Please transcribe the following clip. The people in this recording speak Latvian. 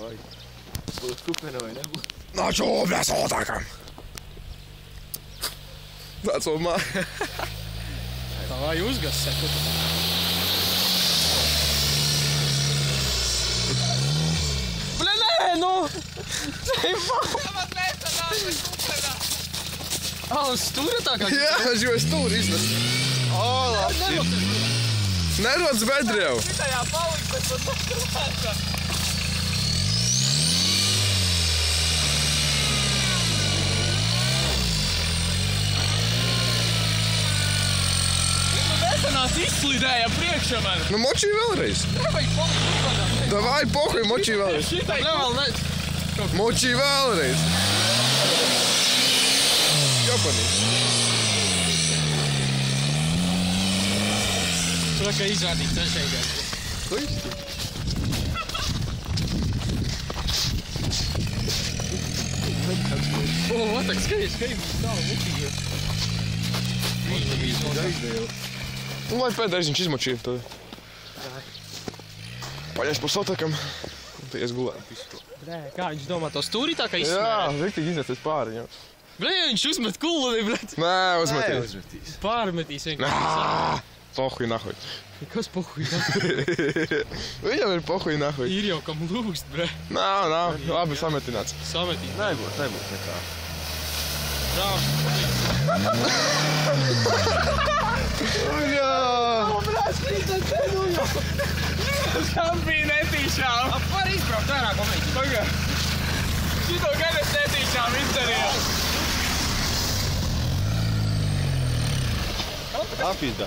Davai. Būtu kupena vai nebūtu? No čo, bļa, sotakam! Veco māju. Davai, uzgas seku. Bļa, nē, nu! Tev nesanāk, bet kupena. Uz stūra tā kā? Jā, es jau stūri iznesu. O, labi. Nerodas bedri jau. Šitajā palikt, bet tad nesanāka. Nesanās izslidēja priekšā man. Nu, močī vēlreiz. Nevajag palikt kupena. Davai, pohuj, močī vēlreiz. Šitai Nevēl, ne. Močī vēlreiz. Jopanī. Tu kā izrādīt trešajā. Klisti. O, tak skaties, tālu mutīja. Nu, lai pēdējais viņš izmočīja tad. Paļais pa sotakam. Un tie ies gulēt. Brē, kā viņš domā to stūri tā kā Jā, izsmēja? riktīgi iznesis pāri viņam. Brē, viņš uzmet kulli, brēt. Nē, uzmetīs. Uzmetīs. Pārmetīs vienkārši. Pohuj, nahuj. Kas pohuj? Viņam ir pohuj, nahuj. Ir jau kam lūgst, brē. Nav, labi sametināts. Sametīt. Nebūs nekā. Brāvs. Jā! Kam bija netīšām? Var izbraukt ārā, pamēģi. Pagā. Šito gan es netīšām izdarīju. Apīdā.